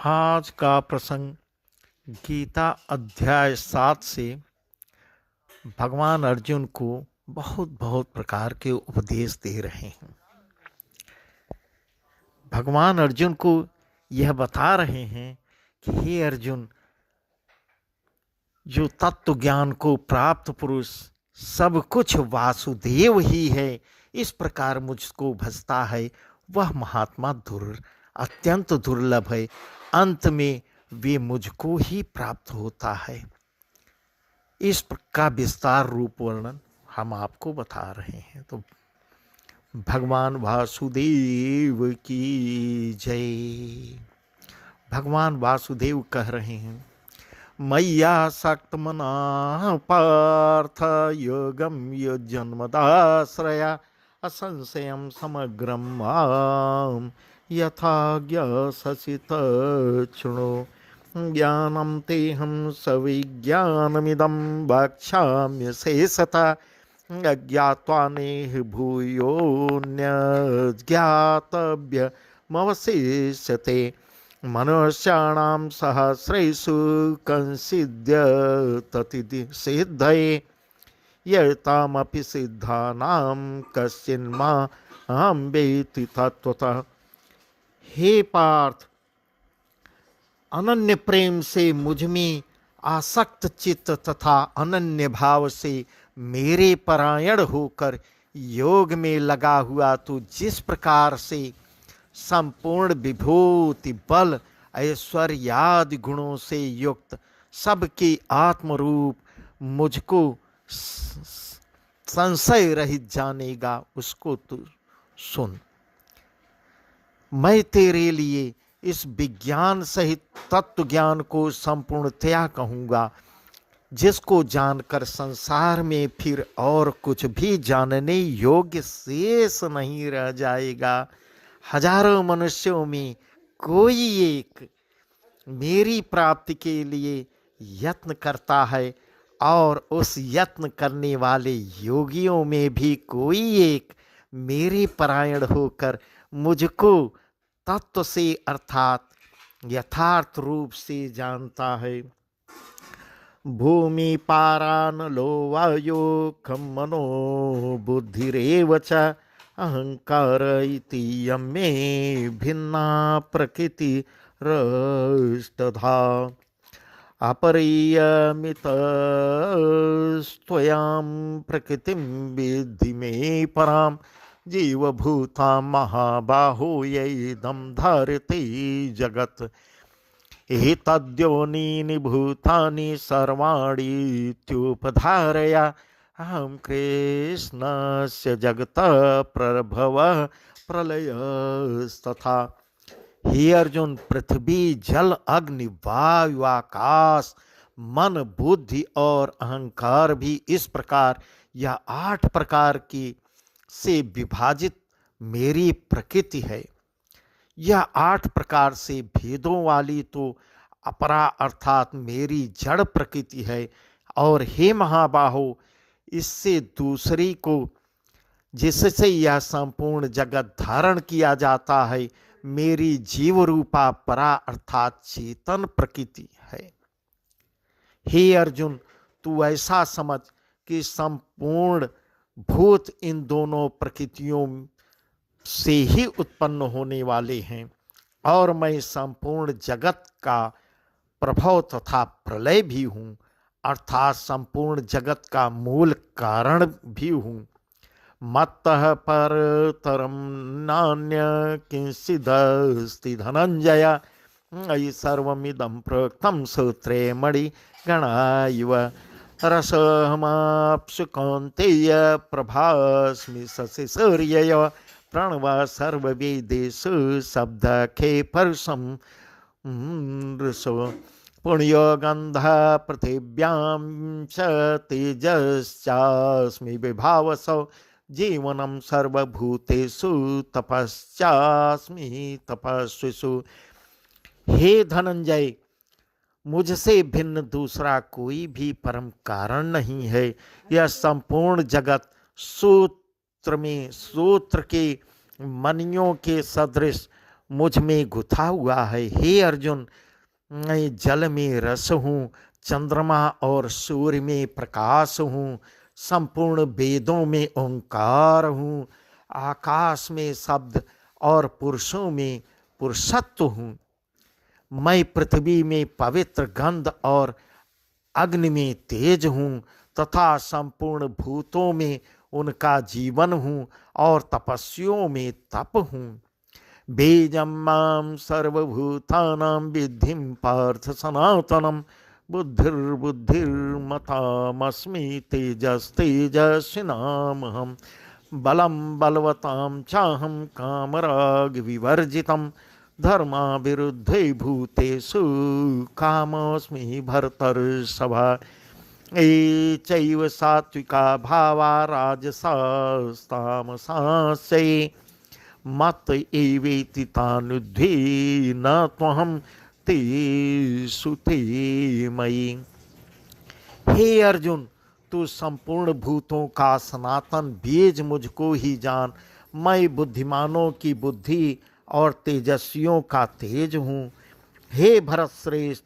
आज का प्रसंग गीता अध्याय 7 से भगवान अर्जुन को बहुत बहुत प्रकार के उपदेश दे रहे हैं। भगवान अर्जुन को यह बता रहे हैं कि हे अर्जुन, जो तत्व ज्ञान को प्राप्त पुरुष सब कुछ वासुदेव ही है, इस प्रकार मुझको भजता है, वह महात्मा अत्यंत दुर्लभ है। अंत में वे मुझको ही प्राप्त होता है। इस का विस्तार रूप वर्णन हम आपको बता रहे हैं। तो भगवान वासुदेव की जय। भगवान वासुदेव कह रहे हैं, मैया सक्त मना पार्थ योगम युजन्मदाश्रया असंशयम समग्रम माम यथा ज्ञाससि तच्छृणु ज्ञानं तेहं सविज्ञानमिदं वक्ष्याम्य शेषतः अज्ञात्वा नेह भूयोऽन्यज्ञातव्यमवशिष्यते मनुष्याणां सहस्रेषु कंसिद्यतति सिद्धये यतामपि सिद्धानां कश्चिन्मां वेत्ति तत्त्वतः। हे पार्थ, अनन्य प्रेम से मुझ में आसक्त चित्त तथा अनन्य भाव से मेरे परायण होकर योग में लगा हुआ तू जिस प्रकार से संपूर्ण विभूति बल ऐश्वर्यादि गुणों से युक्त सबके आत्मरूप मुझको संशय रहित जानेगा, उसको तू सुन। मैं तेरे लिए इस विज्ञान सहित तत्व ज्ञान को संपूर्णतया कहूँगा, जिसको जानकर संसार में फिर और कुछ भी जानने योग्य शेष नहीं रह जाएगा। हजारों मनुष्यों में कोई एक मेरी प्राप्ति के लिए यत्न करता है और उस यत्न करने वाले योगियों में भी कोई एक मेरे परायण होकर मुझको तत्व से अर्थात यथार्थ रूप से जानता है। भूमि पारानलो वायो खम मनो बुद्धिरेव च अहंकार इति यमे भिन्ना प्रकृति रष्टधा अपरियमितस्त्वयां प्रकृतिं विद्धि मे परां जीवभूता महाबाहो यैदं धारते जगत् एतद्योनीनि भूतानि सर्वाणीत्युपधारया अहं कृष्णस्य जगतः प्रभवः प्रलयस्तथा। हे अर्जुन, पृथ्वी जल अग्नि वायु आकाश मन बुद्धि और अहंकार भी इस प्रकार यह 8 प्रकार की से विभाजित मेरी प्रकृति है। यह 8 प्रकार से भेदों वाली तो अपरा अर्थात मेरी जड़ प्रकृति है। और हे महाबाहो, इससे दूसरी को जिससे यह संपूर्ण जगत धारण किया जाता है मेरी जीव रूपा परा अर्थात चेतन प्रकृति है। हे अर्जुन, तू ऐसा समझ कि संपूर्ण भूत इन दोनों प्रकृतियों से ही उत्पन्न होने वाले हैं और मैं संपूर्ण जगत का प्रभव तथा प्रलय भी हूँ, अर्थात संपूर्ण जगत का मूल कारण भी हूँ। मत्तः परतरं नान्य किंचिदस्ति धनंजय अयि सर्वमिदं प्रोक्तं सूत्रे मणिगणा इव रसहमाप्सु कौन्तेय प्रभास्मि शशि सूर्यय प्रणव सर्ववेदेषु शब्दखे परसं ऋषो पुण्यो गन्धः पृथिव्यां च तेजश्चास्मि विभावसो जीवनं सर्वभूतेषु तपश्चास्मि तपस्विषु। हे धनंजय, मुझसे भिन्न दूसरा कोई भी परम कारण नहीं है। यह संपूर्ण जगत सूत्र के मणियों के सदृश मुझ में गुथा हुआ है। हे अर्जुन, मैं जल में रस हूँ, चंद्रमा और सूर्य में प्रकाश हूँ, संपूर्ण वेदों में ओंकार हूँ, आकाश में शब्द और पुरुषों में पुरुषत्व हूँ। मैं पृथ्वी में पवित्र गंध और अग्नि में तेज हूँ तथा संपूर्ण भूतों में उनका जीवन हूँ और तपस्वियों में तप हूँ। बीजं मां सर्वभूतानां विद्धिं पार्थ सनातनम, बुद्धिर्बुद्धिर्मतामस्मि तेजस्तेजस्विनामहं, बलं बलवतां चाहं कामराग विवर्जितं, धर्माविरुद्धे भूतेषु कामोऽस्मि भर्तर्षभा। ये चैव सात्विका भावा राजसास्तामसास्यै, मत एवेति तानुद्धि न त्वहं तेषु ते मयि। हे अर्जुन, तू संपूर्ण भूतों का सनातन बीज मुझको ही जान। मैं बुद्धिमानों की बुद्धि और तेजस्वियों का तेज हूँ। हे भरत श्रेष्ठ,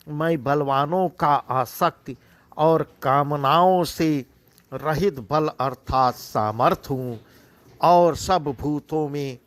मैं बलवानों का आसक्ति और कामनाओं से रहित बल अर्थात सामर्थ्य हूँ और सब भूतों में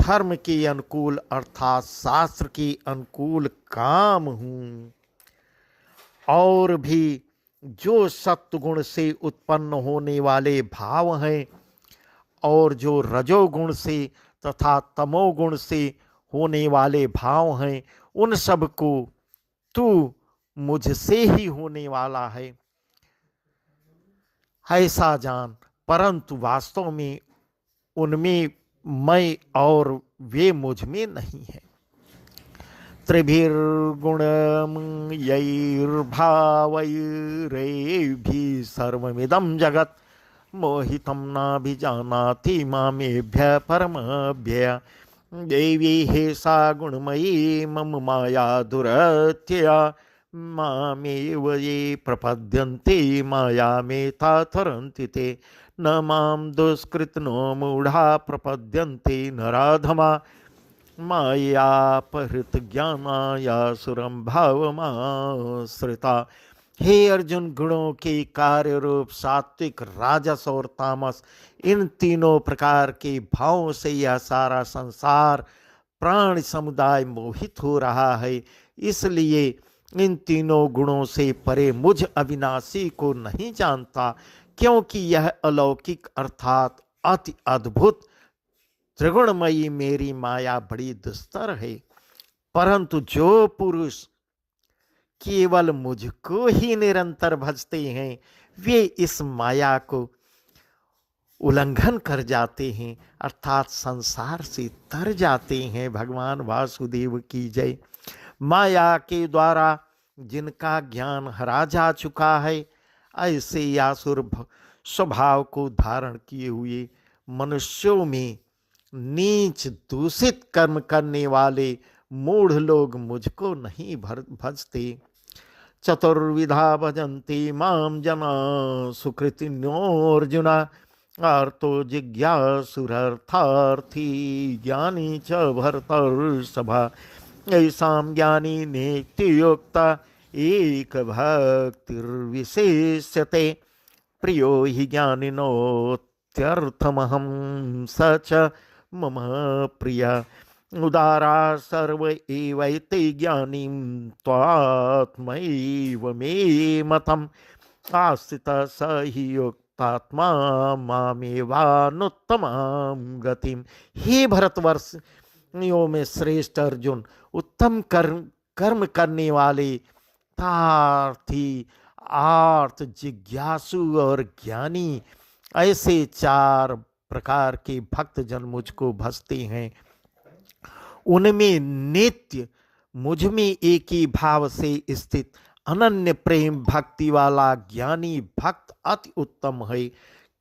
धर्म के अनुकूल अर्थात शास्त्र के अनुकूल काम हूँ। और भी जो सत्वगुण से उत्पन्न होने वाले भाव हैं और जो रजोगुण से तथा तमोगुण से होने वाले भाव हैं, उन सब को तू मुझसे ही होने वाला है ऐसा जान, परंतु वास्तव में उनमें मैं और वे मुझ में नहीं है। त्रिभिर्गुणमयैर्भावैरेभिः सर्वमिदं जगत्, मोहितं नाभिजानाति मामेभ्यः परमभ्यः। देवी हे सा गुणमयी मम माया दुरत्यया, मामेव ये प्रपद्यन्ते मायामेता तरन्ति ते। न मां दुष्कृतिनो मूढ़ा प्रपद्यन्ते नराधमा, मायापहृत ज्ञानायासुरं भावमाश्रिता। हे अर्जुन, गुणों के कार्य रूप सात्विक, राजस और तामस, इन तीनों प्रकार के भावों से यह सारा संसार प्राणी समुदाय मोहित हो रहा है। इसलिए इन तीनों गुणों से परे मुझ अविनाशी को नहीं जानता, क्योंकि यह अलौकिक अर्थात अति अद्भुत त्रिगुणमयी मेरी माया बड़ी दुस्तर है। परंतु जो पुरुष केवल मुझको ही निरंतर भजते हैं, वे इस माया को उल्लंघन कर जाते हैं अर्थात संसार से तर जाते हैं। भगवान वासुदेव की जय। माया के द्वारा जिनका ज्ञान हरा जा चुका है, ऐसे आसुर स्वभाव को धारण किए हुए मनुष्यों में नीच दूषित कर्म करने वाले मूढ़ लोग मुझको नहीं भजते। चतुर्विधा भजन्ति माम जना सुकृतिनोऽर्जुन, आर्तो जिज्ञासुरर्थार्थी ज्ञानी च भरतर्षभा। ऐसां ज्ञानी नेत्युक्ता एक भक्तिर्विशेष्यते, प्रियो हि ज्ञानिनोत्यर्थमहं स च मम प्रिय। उदारा सर्व एवैते ज्ञानीं त्वात्मैव मे मतम्, आस्थितः स हि युक्तात्मा मामेवानुत्तमां गतिम्। हे भरतवर्षियों में श्रेष्ठ अर्जुन, उत्तम कर्म करने वाले तार्थी, आर्थ, जिज्ञासु और ज्ञानी, ऐसे चार प्रकार के भक्तजन मुझको भजते हैं। उनमें नित्य मुझ में एक ही भाव से स्थित अनन्य प्रेम भक्ति वाला ज्ञानी भक्त अति उत्तम है,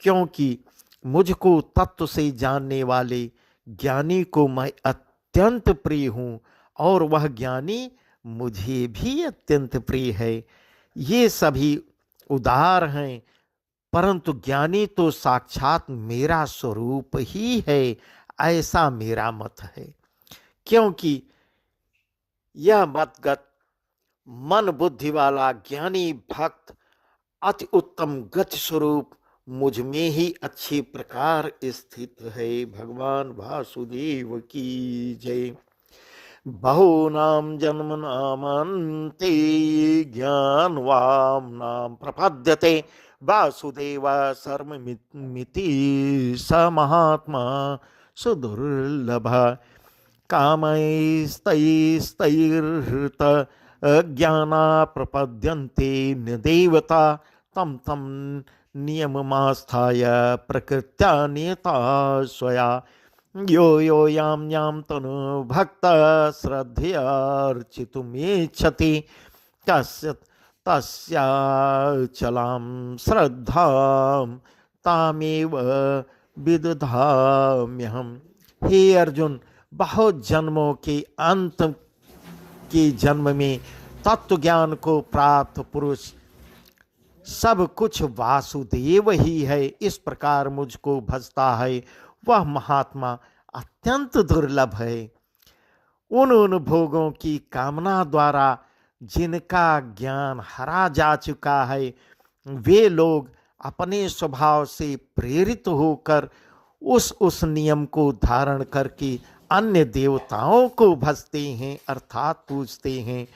क्योंकि मुझको तत्व से जानने वाले ज्ञानी को मैं अत्यंत प्रिय हूँ और वह ज्ञानी मुझे भी अत्यंत प्रिय है। ये सभी उदार हैं, परंतु ज्ञानी तो साक्षात मेरा स्वरूप ही है, ऐसा मेरा मत है। क्योंकि यह मतगत मन बुद्धि वाला ज्ञानी भक्त अति उत्तम गति स्वरूप मुझ में ही अच्छी प्रकार स्थित है। भगवान वासुदेव की जय। बहूनां जन्मनामन्ते ज्ञानवां नाम प्रपद्यते वासुदेव सर्वमिति स महात्मा सुदुर्लभ। कामैस्तैस्तैर्हृत अज्ञाना प्रपद्यन्ते न देवता तं तं नियममास्थाय प्रकृत्या नियता स्वया। यो यो यां यां तनु भक्त श्रद्धयार्चितुमेच्छति तस्य तस्याचलां श्रद्धां तामेव विदधाम्यहम्। हे अर्जुन, बहुत जन्मों के अंत के जन्म में तत्व ज्ञान को प्राप्त पुरुष सब कुछ वासुदेव ही है इस प्रकार मुझको भजता है, वह महात्मा अत्यंत दुर्लभ है। उन भोगों की कामना द्वारा जिनका ज्ञान हरा जा चुका है, वे लोग अपने स्वभाव से प्रेरित होकर उस नियम को धारण करके अन्य देवताओं को भजते हैं अर्थात पूजते हैं।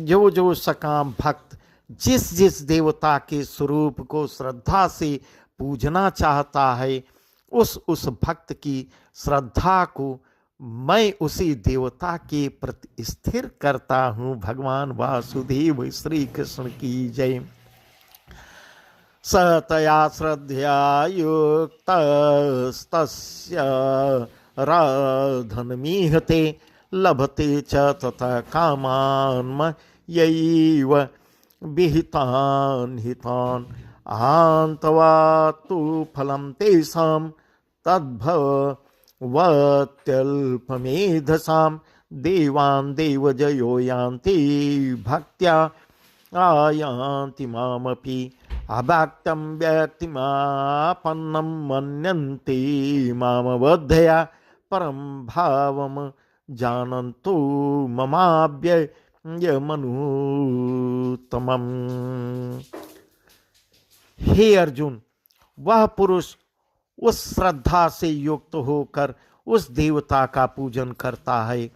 जो जो सकाम भक्त जिस जिस देवता के स्वरूप को श्रद्धा से पूजना चाहता है, उस भक्त की श्रद्धा को मैं उसी देवता के प्रति स्थिर करता हूँ। भगवान वासुदेव श्री कृष्ण की जय। सतया श्रद्धया युक्तस्तस्य राधनमीहते लभते च तथा कामान् यैव विहितान् हितान् आन्तवात्तु फलं तेषां तद्भवत्यल्पमेधसां देवान् देवजयो यान्ति भक्त्या आयान्ति मामपि अभक्तं व्यक्तिमापन्नं मन्यन्ते मामवद्धया परं भावं जानन्तु ममाव्ययमनुत्तमम्। हे अर्जुन, वह पुरुष उस श्रद्धा से युक्त होकर उस देवता का पूजन करता है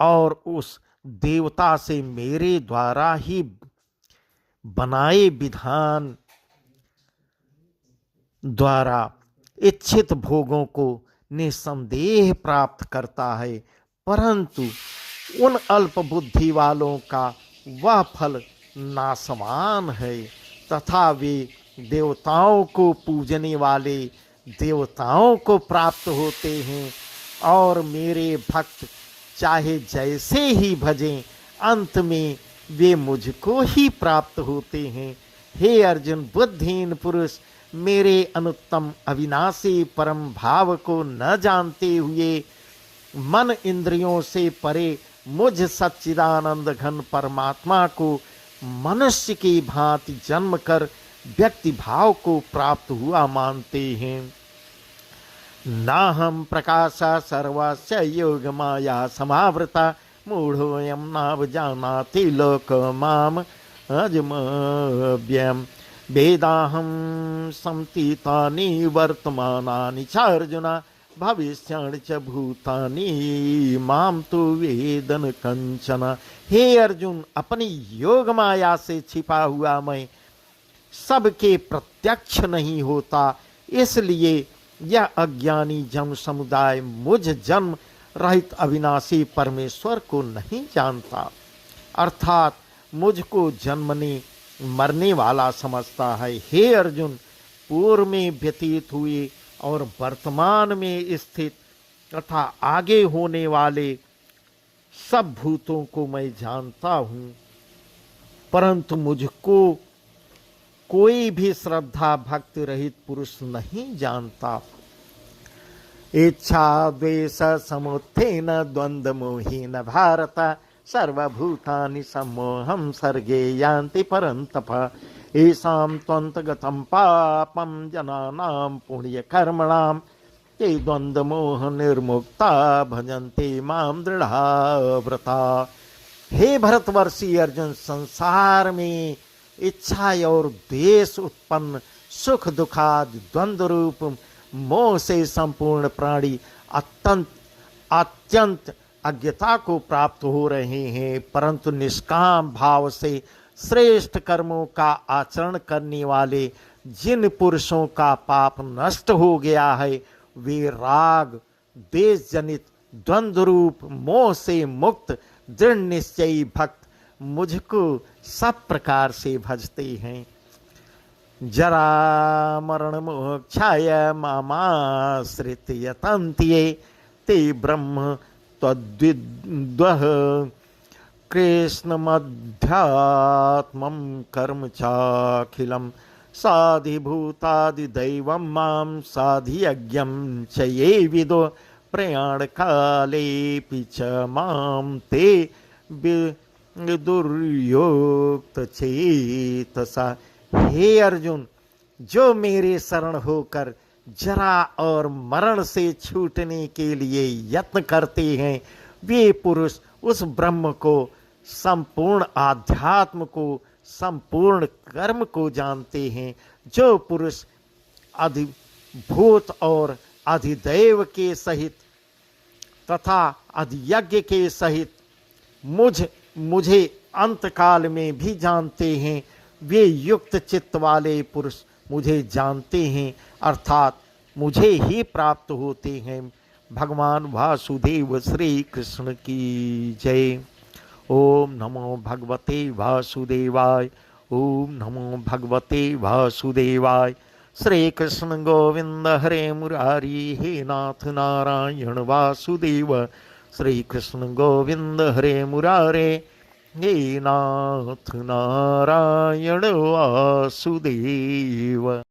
और उस देवता से मेरे द्वारा ही बनाए विधान द्वारा इच्छित भोगों को निसंदेह प्राप्त करता है, परंतु उन अल्प बुद्धि वालों का वह फल नासमान है तथा वे देवताओं को पूजने वाले देवताओं को प्राप्त होते हैं और मेरे भक्त चाहे जैसे ही भजें अंत में वे मुझको ही प्राप्त होते हैं। हे अर्जुन, बुद्धिहीन पुरुष मेरे अनुत्तम अविनाशी परम भाव को न जानते हुए मन इंद्रियों से परे मुझ सच्चिदानंद घन परमात्मा को मनुष्य की भांति जन्म कर व्यक्ति भाव को प्राप्त हुआ मानते हैं। नाहं प्रकाश सर्वस्य योग माया समावृता मूढ़ोऽयं नावजानाति लोकमाम् अजमव्ययम्। वेदाहं संतीतानि वर्तमानानि च अर्जुन भविष्याणि च भूतानि माम तु वेदन कंचन। हे अर्जुन, अपनी योग माया से छिपा हुआ मैं सबके प्रत्यक्ष नहीं होता, इसलिए यह अज्ञानी जन समुदाय मुझ जन्म रहित अविनाशी परमेश्वर को नहीं जानता, अर्थात मुझको जन्मने मरने वाला समझता है। हे अर्जुन, पूर्व में व्यतीत हुए और वर्तमान में स्थित तथा आगे होने वाले सब भूतों को मैं जानता हूँ, परंतु मुझको कोई भी श्रद्धा भक्ति रहित पुरुष नहीं जानता। इच्छा द्वेष समुत्थेन द्वंद्व मोहेन भारत सर्वभूतानि सम्मोहं सर्गे यान्ति परन्तप। येषां त्वन्तगतं पापं जनानां पुण्यकर्मणां ये द्वंद्व मोह निर्मुक्ता भजन्ते माम दृढ़ा व्रता। हे भरतवर्षी अर्जुन, संसार में इच्छा और द्वेष उत्पन्न सुख दुखादि द्वंद्व रूप मोह से संपूर्ण प्राणी अत्यंत अज्ञता को प्राप्त हो रहे हैं, परंतु निष्काम भाव से श्रेष्ठ कर्मों का आचरण करने वाले जिन पुरुषों का पाप नष्ट हो गया है, वे राग द्वेष जनित द्वंद्व रूप मोह से मुक्त दृढ़ निश्चयी भक्त मुझको सब प्रकार से भजते हैं। जरा मरण मोक्षाय मामाश्रित यतन्ति ते ब्रह्म तद्विद्वः कृष्णमध्यात्मं कर्म चाखिलं साधिभूतादिदैवं मां साधियज्ञं च ये विदो प्रयाणकालेऽपि च मां ते विदुर्योक्तचेतसा। हे अर्जुन, जो मेरे शरण होकर जरा और मरण से छूटने के लिए यत्न करते हैं, वे पुरुष उस ब्रह्म को, संपूर्ण आध्यात्म को, संपूर्ण कर्म को जानते हैं। जो पुरुष अधिभूत और अधिदैव के सहित तथा अधियज्ञ के सहित मुझे अंतकाल में भी जानते हैं, वे युक्त चित्त वाले पुरुष मुझे जानते हैं, अर्थात मुझे ही प्राप्त होते हैं। भगवान वासुदेव श्री कृष्ण की जय। ओम नमो भगवते वासुदेवाय। ओम नमो भगवते वासुदेवाय। श्री कृष्ण गोविंद हरे मुरारी, हे नाथ नारायण वासुदेव। श्री कृष्ण गोविंद हरे मुरारे, हे नाथ नारायण वासुदेव।